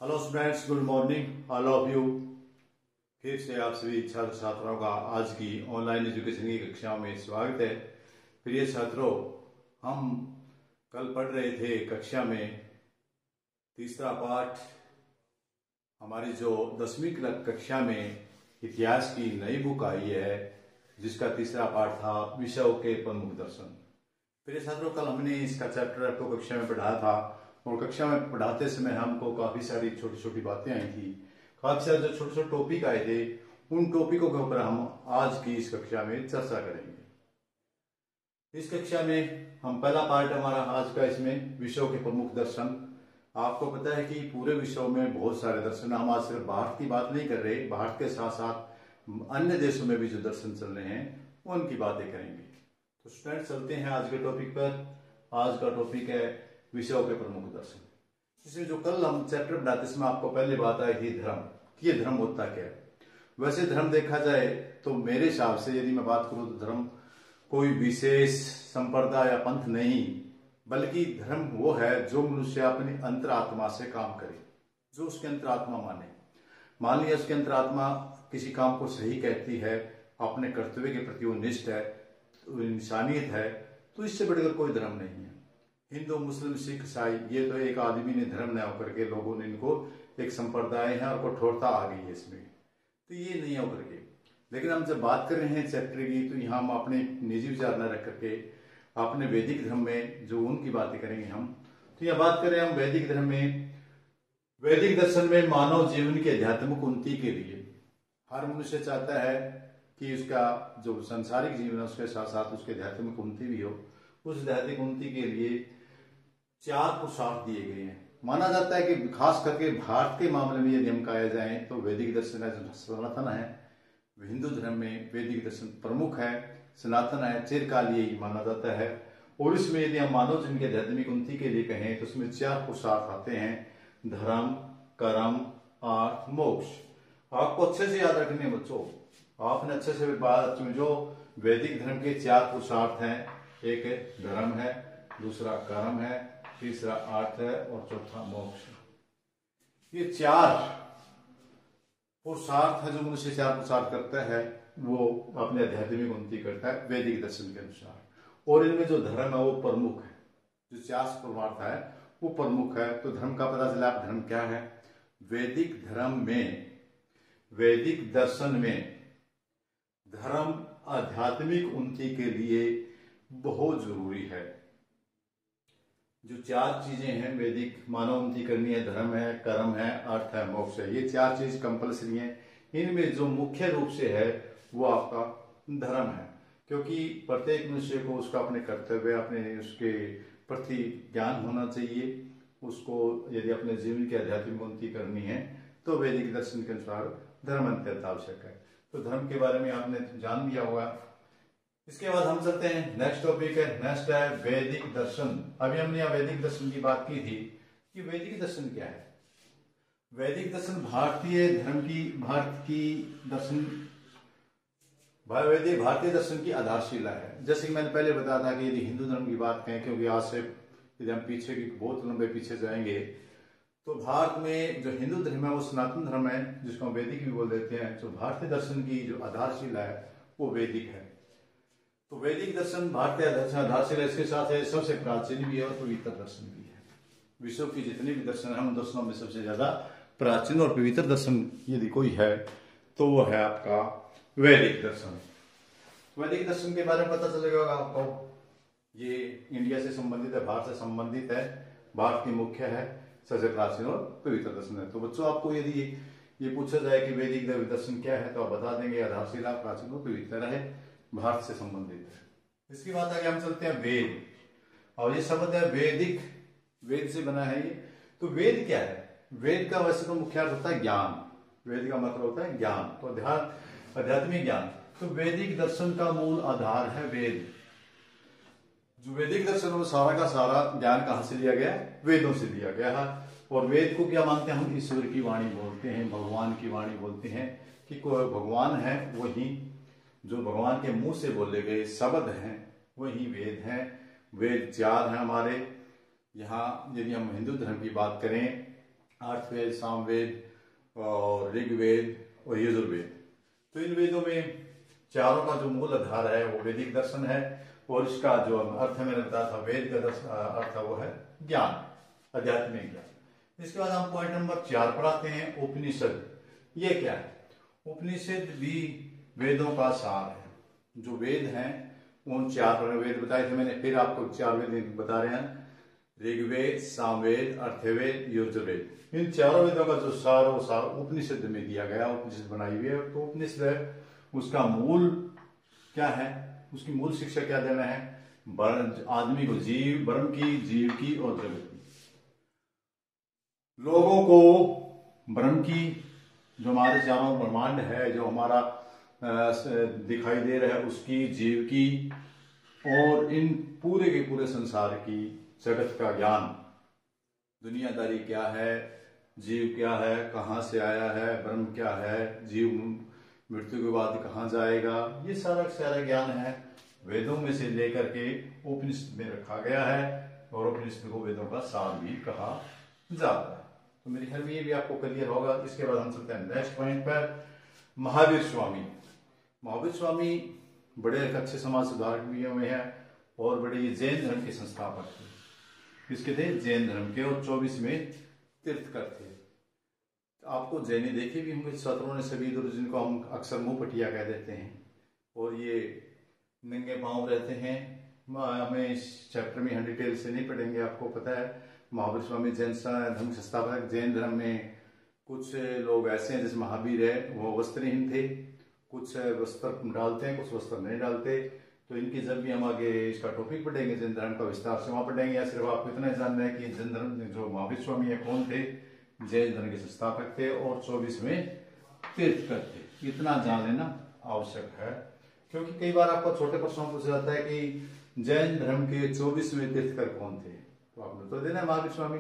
Hello students, good morning all of you. फिर से आप सभी छात्र छात्राओं का आज की ऑनलाइन एजुकेशन की कक्षाओं में स्वागत है। प्रिय छात्रों, हम कल पढ़ रहे थे कक्षा में तीसरा पाठ, हमारी जो 10वीं कक्षा में इतिहास की नई बुक आई है जिसका तीसरा पाठ था विषयों के प्रमुख दर्शन। प्रिय छात्रों, कल हमने इसका चैप्टर आपको कक्षा में पढ़ाया था और कक्षा में पढ़ाते समय हमको काफी सारी छोटी छोटी बातें आई थी, काफी सारे जो छोटे छोटे टॉपिक आए थे, उन टॉपिकों के ऊपर हम आज की इस कक्षा में चर्चा करेंगे। इस कक्षा में हम पहला पार्ट हमारा आज का इसमें विषयों के प्रमुख दर्शन। आपको पता है कि पूरे विषयों में बहुत सारे दर्शन, हम आज सिर्फ भारत की बात नहीं कर रहे, भारत के साथ साथ अन्य देशों में भी जो दर्शन चल रहे हैं उनकी बातें करेंगे। तो स्टूडेंट, चलते हैं आज के टॉपिक पर। आज का टॉपिक है विषयों के प्रमुख दर्शन। इसमें जो कल हम चैप्टर पढ़ाते इसमें आपको पहले बात आई थी धर्म, कि ये धर्म होता क्या है। वैसे धर्म देखा जाए तो मेरे हिसाब से यदि मैं बात करूं तो धर्म कोई विशेष संप्रदाय या पंथ नहीं, बल्कि धर्म वो है जो मनुष्य अपनी अंतरात्मा से काम करे, जो उसके अंतरात्मा माने। मान लिया उसके अंतरात्मा किसी काम को सही कहती है, अपने कर्तव्य के प्रति वो निष्ठ है, तो इंसानियत है, तो इससे बढ़कर कोई धर्म नहीं है। हिंदू, मुस्लिम, सिख, ईसाई, ये तो एक आदमी ने धर्म न होकर के लोगों ने इनको एक संप्रदाय है और कठोरता आ गई है इसमें, तो ये नहीं होकर के। लेकिन हम जब बात कर रहे हैं चैप्टर की, तो यहाँ हम अपने निजी विचार न रख करके अपने वैदिक धर्म में जो उनकी बातें करेंगे हम। तो यह बात करें हम वैदिक धर्म में, वैदिक दर्शन में मानव जीवन की आध्यात्मिक उन्नति के लिए हर मनुष्य चाहता है कि उसका जो सांसारिक जीवन है उसके साथ साथ उसके आध्यात्मिक उन्नति भी हो। उस आध्यात्मिक उन्नति के लिए 4 पुरुषार्थ दिए गए हैं। माना जाता है कि खास करके भारत के मामले में यदि हम कहा जाए तो वैदिक दर्शन है जो सनातन है, हिंदू धर्म में वैदिक दर्शन प्रमुख है, सनातन है, चिरकाल यही माना जाता है। और इसमें यदि हम मानव जीवन की आध्यात्मिक उन्नति के लिए कहें तो उसमें 4 पुरुषार्थ आते हैं: धर्म, कर्म, अर्थ, मोक्ष। आपको अच्छे से याद रखने बच्चों, आपने अच्छे से बात, जो वैदिक धर्म के 4 पुरुषार्थ हैं, एक धर्म है, दूसरा कर्म है, तीसरा अर्थ है और चौथा मोक्ष। ये 4 पुरुषार्थ है जो मनुष्य 4 पुरुषार्थ करता है, वो अपने आध्यात्मिक उन्नति करता है वैदिक दर्शन के अनुसार। और इनमें जो धर्म है वो प्रमुख है, जो 4 पुरुषार्थ है वो प्रमुख है। तो धर्म का पता चला, धर्म क्या है। वैदिक धर्म में, वैदिक दर्शन में धर्म आध्यात्मिक उन्नति के लिए बहुत जरूरी है। जो 4 चीजें हैं वैदिक मानव उन्नति करनी है, धर्म है, कर्म है, अर्थ है, मोक्ष है, ये 4 चीज कंपल्सरी हैं। इनमें जो मुख्य रूप से है वो आपका धर्म है, क्योंकि प्रत्येक मनुष्य को उसका अपने कर्तव्य, अपने उसके प्रति ज्ञान होना चाहिए। उसको यदि अपने जीवन की आध्यात्मिक उन्नति करनी है तो वैदिक दर्शन के अनुसार धर्म अत्यंत आवश्यक है। तो धर्म के बारे में आपने जान लिया होगा। इसके बाद हम चलते हैं नेक्स्ट टॉपिक है, नेक्स्ट है वैदिक दर्शन। अभी हमने यहाँ वैदिक दर्शन की बात की थी कि वैदिक दर्शन क्या है। वैदिक दर्शन भारतीय धर्म की, भारतीय दर्शन की आधारशिला है। जैसे कि मैंने पहले बताया था कि यदि हिंदू धर्म की बात करें, क्योंकि आज से यदि हम पीछे की बहुत लंबे पीछे जाएंगे तो भारत में जो हिंदू धर्म है वो सनातन धर्म है, जिसको हम वैदिक भी बोल देते हैं। जो भारतीय दर्शन की जो आधारशिला है वो वैदिक है। तो वैदिक दर्शन भारतीय आधारशिला, इसके साथ है सबसे प्राचीन भी है और पवित्र दर्शन भी है। विश्व की जितने भी दर्शन है उन दर्शनों में सबसे ज्यादा प्राचीन और पवित्र दर्शन यदि कोई है तो वो है आपका वैदिक दर्शन। वैदिक दर्शन के बारे में पता चलेगा आपको, ये इंडिया से संबंधित है, भारत से संबंधित है, भारत की मुख्य है, सबसे प्राचीन और पवित्र दर्शन है। तो बच्चों, आपको यदि ये पूछा जाए कि वैदिक दर्शन क्या है तो आप बता देंगे आधारशिला प्राचीन और पवित्र है, भारत से संबंधित है। इसके बाद आगे हम चलते हैं वेद, और ये शब्द है वैदिक, वेद से बना है ये। तो वेद क्या है? वेद का वैसे तो मुख्य अर्थ होता है ज्ञान, वेद का मतलब होता है ज्ञान, तो आध्यात्मिक ज्ञान। तो वैदिक दर्शन का मूल आधार है वेद। जो वैदिक दर्शन वो सारा का सारा ज्ञान कहां से लिया गया है? वेदों से लिया गया है। और वेद को क्या मानते हैं हम? ईश्वर की वाणी बोलते हैं, भगवान की वाणी बोलते हैं, कि कोई भगवान है वही, जो भगवान के मुंह से बोले गए शब्द हैं वही वेद हैं। वेद 4 हैं हमारे। यहाँ यदि हम हिंदू धर्म की बात करें, अर्थवेद, सामवेद और ऋग्वेद और यजुर्वेद। तो इन वेदों में चारों का जो मूल आधार है वो वैदिक दर्शन है, और इसका जो अर्थ में रहता था वेद का अर्थ वो है ज्ञान, आध्यात्मिक ज्ञान। इसके बाद हम पॉइंट नंबर 4 पर आते हैं, उपनिषद। ये क्या है? उपनिषद भी वेदों का सार है। जो वेद हैं उन 4 वेद बताए थे मैंने, फिर आपको 4 वेद बता रहे हैं, ऋग्वेद, सामवेद, अर्थवेद, यजुर्वेद। इन चारों वेदों का जो सार वो सार उपनिषद में दिया गया, उपनिषद बनाई हुई है। तो उपनिषद है, उसका मूल क्या है, उसकी मूल शिक्षा क्या देना है? आदमी को जीव, ब्रह्म की, जीव की और जगत की। लोगों को ब्रह्म की, जो हमारे चारों ब्रह्मांड है, जो हमारा दिखाई दे रहा है, उसकी, जीव की, और इन पूरे के पूरे संसार की, जगत का ज्ञान, दुनियादारी क्या है, जीव क्या है, कहाँ से आया है, ब्रह्म क्या है, जीव मृत्यु के बाद कहाँ जाएगा, ये सारा ज्ञान है वेदों में से लेकर के उपनिषद में रखा गया है, और उपनिषद को वेदों का सार भी कहा जाता है। तो मेरे ख्याल में ये भी आपको क्लियर होगा। इसके बाद हम चलते हैं नेक्स्ट पॉइंट पर, महावीर स्वामी। महावीर स्वामी बड़े अच्छे समाज सुधारक भी हुए हैं, और बड़े जैन धर्म के संस्थापक थे। किसके थे? जैन धर्म के, और 24वें तीर्थकर थे। आपको जैनी देखे भी होंगे छात्रों ने सभी, जिनको हम अक्सर मुंह पटिया कह देते हैं, और ये नंगे पांव रहते हैं। हमें इस चैप्टर में हम डिटेल से नहीं पढ़ेंगे, आपको पता है महावीर स्वामी जैन धर्म संस्थापक। जैन धर्म में कुछ लोग ऐसे हैं, जैसे महावीर है, वो वस्त्रहीन थे, कुछ वस्त्र डालते हैं, कुछ वस्त्र नहीं डालते। तो इनकी जब भी हम आगे इसका टॉपिक पढ़ेंगे जैन धर्म का विस्तार से वहां पढ़ेंगे, या सिर्फ आपको इतना जानना है कि जैन धर्म जो महावीर स्वामी है कौन थे? जैन धर्म के संस्थापक थे और 24वें तीर्थकर थे। इतना जान लेना आवश्यक है, क्योंकि कई बार आपको छोटे प्रश्नों पूछा जाता है कि जैन धर्म के 24वें तीर्थकर कौन थे, तो आपने तो देना महावीर स्वामी,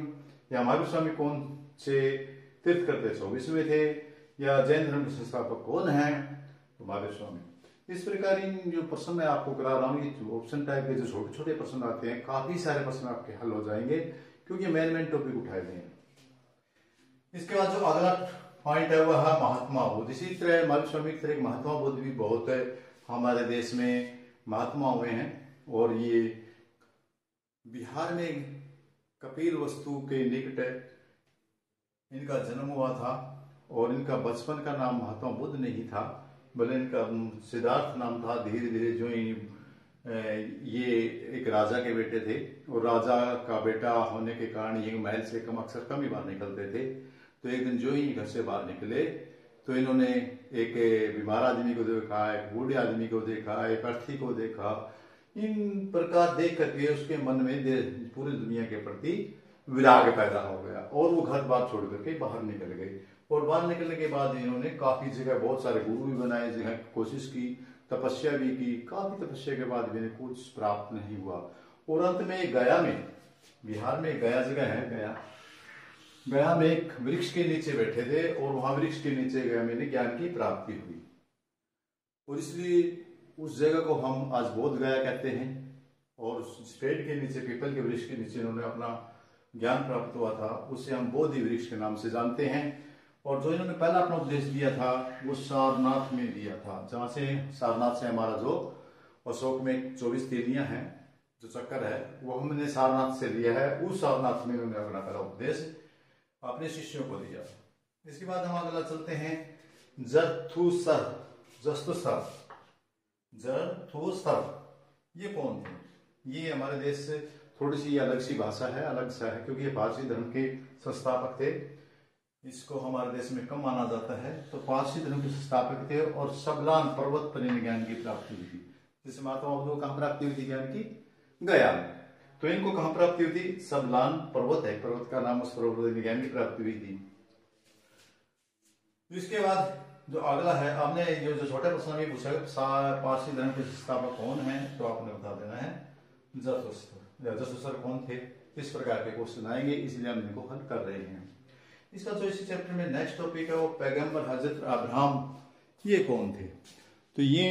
या महावीर स्वामी कौन से तीर्थकर थे, 24वें थे, या जैन धर्म के संस्थापक कौन है, तो महावीर स्वामी। इस प्रकार इन जो प्रश्न मैं आपको करा रहा हूँ, ये ऑप्शन टाइप के जो छोटे छोटे प्रश्न आते हैं, काफी सारे प्रश्न आपके हल हो जाएंगे, क्योंकि मेन टॉपिक उठाए गए हैं। इसके बाद जो अगला पॉइंट है वह है महात्मा बुद्ध। इसी तरह महावीर स्वामी की तरह महात्मा बुद्ध भी बहुत है, हमारे देश में महात्मा हुए हैं, और ये बिहार में कपिल वस्तु के निकट इनका जन्म हुआ था, और इनका बचपन का नाम महात्मा बुद्ध नहीं था, बल्कि इनका सिद्धार्थ नाम था। धीरे धीरे जो ये एक राजा के बेटे थे, और राजा का बेटा होने के कारण ये महल से अक्सर कम ही बाहर निकलते थे। तो एक दिन जो ही घर से बाहर निकले, तो इन्होंने एक बीमार आदमी को देखा, एक बूढ़े आदमी को देखा, एक अर्थी को देखा। इन प्रकार देख करके उसके मन में पूरी दुनिया के प्रति विराग पैदा हो गया, और वो घर बार छोड़ करके बाहर निकल गए। और बाहर निकलने के बाद इन्होंने काफी जगह बहुत सारे गुरु भी बनाए, जगह कोशिश की, तपस्या भी की। काफी तपस्या के बाद भी इन्हें कुछ प्राप्त नहीं हुआ, और अंत में गया में, बिहार में गया जगह है, गया में एक वृक्ष के नीचे बैठे थे, और वहां वृक्ष के नीचे गया में ज्ञान की प्राप्ति हुई, और इसलिए उस जगह को हम आज बोध गया कहते हैं। और उस पेड़ के नीचे, पीपल के वृक्ष के नीचे इन्होंने अपना ज्ञान प्राप्त हुआ था, उसे हम बोधि वृक्ष के नाम से जानते हैं। और जो इन्होंने पहला अपना उपदेश दिया था वो सारनाथ में दिया था, जहां से सारनाथ से हमारा जो अशोक में 24 तीलियां हैं, जो चक्कर है, वो हमने सारनाथ से लिया है। उस सारनाथ में इन्होंने अपना पहला उपदेश अपने शिष्यों को दिया। इसके बाद हम अगला चलते हैं, जरथुस्त्र। ये कौन थे? ये हमारे देश से थोड़ी सी अलग सी भाषा है, अलग सा है, क्योंकि ये पारसी धर्म के संस्थापक थे। इसको हमारे देश में कम माना जाता है। तो पारसी धर्म के संस्थापक थे, और सबलान पर्वत पर ज्ञान की प्राप्ति हुई थी। जिससे महात्मा बुद्ध को कहां प्राप्ति हुई थी ज्ञान की? गया में। तो इनको कहां प्राप्ति हुई थी? सबलान पर्वत है, पर्वत का नाम, उस पर्वत ज्ञान की प्राप्ति हुई थी। इसके बाद जो अगला है, आपने जो छोटे प्रश्न में पूछा पारसी धर्म के संस्थापक कौन है, तो आपने बता देना है जरथुस्त्र कौन थे। इस प्रकार के क्वेश्चन आएंगे, इसलिए हम इनको हल कर रहे हैं। इसका जो इसी चैप्टर में नेक्स्ट टॉपिक है वो पैगंबर हजरत अब्राहम। ये कौन थे? तो ये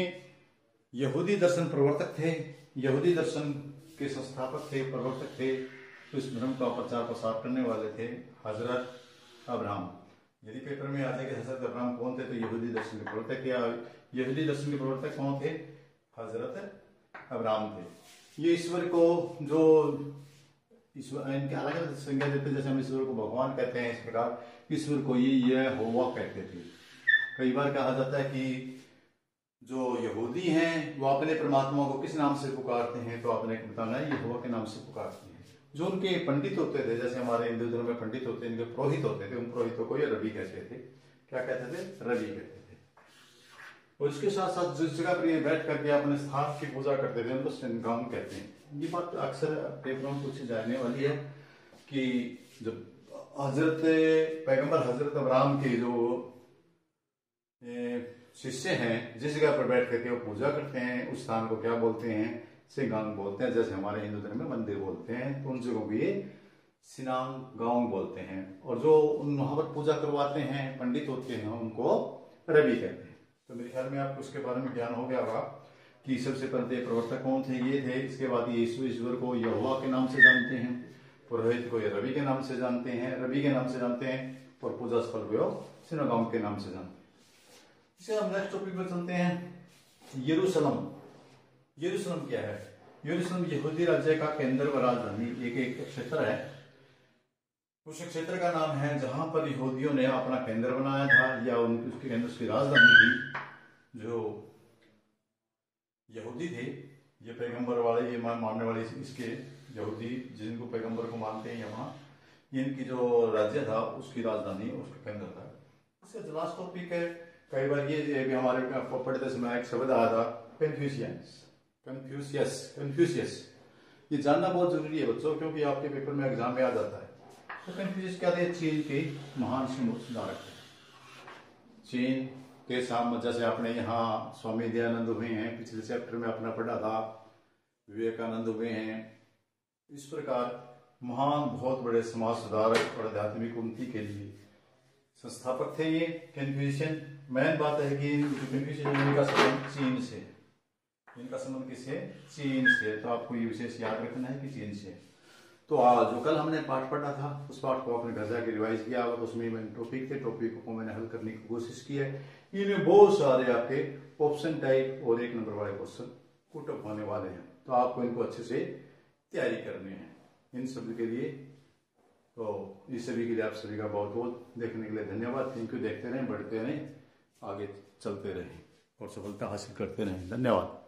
यहूदी दर्शन प्रवर्तक थे, यहूदी दर्शन के संस्थापक थे, प्रवर्तक थे। तो इस धर्म का प्रचार प्रसार करने वाले थे हजरत अब्राहम। यदि पेपर में आ जाए कि हजरत अब्राहम कौन थे, तो यहूदी दर्शन के प्रवर्तक, या यहूदी दर्शन के प्रवर्तक कौन थे? हजरत अब्राहम थे। ये ईश्वर को जो ईश्वर इनके अलग अलग संज्ञा देते, जैसे हम ईश्वर को भगवान कहते हैं, इस प्रकार ईश्वर को ये होवा कहते थे। कई बार कहा जाता है कि जो यहूदी हैं वो अपने परमात्मा को किस नाम से पुकारते हैं, तो आपने बताना है यहोवा के नाम से पुकारते हैं। जो उनके पंडित होते थे, जैसे हमारे हिंदू धर्म में पंडित होते हैं, इनके पुरोहित होते थे, उन पुरोहितों को ये रवि कहते थे। क्या कहते थे? रवि कहते थे। और इसके साथ साथ जिस जगह पर ये बैठ करके अपने स्थान की पूजा करते थे, उनको सिंगाम कहते हैं। ये बात अक्सर पेपरों में पूछी जाने वाली है कि जब हजरत पैगंबर हजरत अब्राहम के जो शिष्य हैं, जिस जगह पर बैठ करके वो पूजा करते हैं, उस स्थान को क्या बोलते हैं? सिंगांग बोलते हैं। जैसे हमारे हिंदू धर्म में मंदिर बोलते हैं, तो उन जगहों को ये सिनांगांग बोलते हैं। और जो वहां पर पूजा करवाते हैं पंडित होते हैं, उनको रवि कहते हैं। तो मेरे ख्याल में आपको उसके बारे में ज्ञान हो गया होगा कि सबसे पहले प्रवर्तक कौन थे? ये थे। इसके बाद ये ईश्वर को यहोवा के नाम से जानते हैं, पुरोहित को ये रवि के नाम से जानते हैं, रवि के नाम से जानते हैं, और पूजा स्थल को सिनागोग के नाम से जानते हैं। इससे हम नेक्स्ट टॉपिक पर चलते हैं। यरूशलेम। यरूशलेम क्या है? यरूशलेम यहूदी राज्य का केंद्र व राजधानी एक क्षेत्र है। उस क्षेत्र का नाम है जहां पर यहूदियों ने अपना केंद्र बनाया था, या उसके केंद्र उसकी राजधानी थी। जो यहूदी थे, ये पैगंबर वाले, ये मानने वाले, इसके यहूदी जिनको पैगंबर को मानते हैं, यहाँ इनकी जो राज्य था उसकी राजधानी उसका केंद्र था। इसका लास्ट टॉपिक है। कई बार ये भी हमारे पढ़ते समय एक शब्द आया था, कन्फ्यूशियस। ये जानना बहुत जरूरी है बच्चों, क्योंकि आपके पेपर में एग्जाम में आ जाता है। तो कन्फ्यूशियस क्या थे? चीन के महान सुधारक थे। चीन के सामने, जैसे आपने यहाँ स्वामी दयानंद हुए हैं, पिछले चैप्टर में अपना पढ़ा था, विवेकानंद हुए हैं, इस प्रकार महान बहुत बड़े समाज सुधारक और आध्यात्मिक उन्नति के लिए संस्थापक थे ये कन्फ्यूशियन। मेन बात है कि कन्फ्यूशियन का संबंध चीन से, इनका संबंध किससे? चीन से। तो आपको ये विशेष याद रखना है कि चीन से। तो आज जो कल हमने पाठ पढ़ा था, उस पाठ को आपने घर जाके रिवाइज किया और उसमें मैंने टॉपिक को मैंने हल करने की कोशिश की है। इनमें बहुत सारे आपके ऑप्शन टाइप और 1 नंबर वाले क्वेश्चन पुटअप होने वाले हैं, तो आपको इनको अच्छे से तैयारी करनी है इन सभी के लिए। तो इस सभी के लिए आप सभी का बहुत बहुत देखने के लिए धन्यवाद। Thank you. देखते रहें, बढ़ते रहें, आगे चलते रहें और सफलता हासिल करते रहें। धन्यवाद।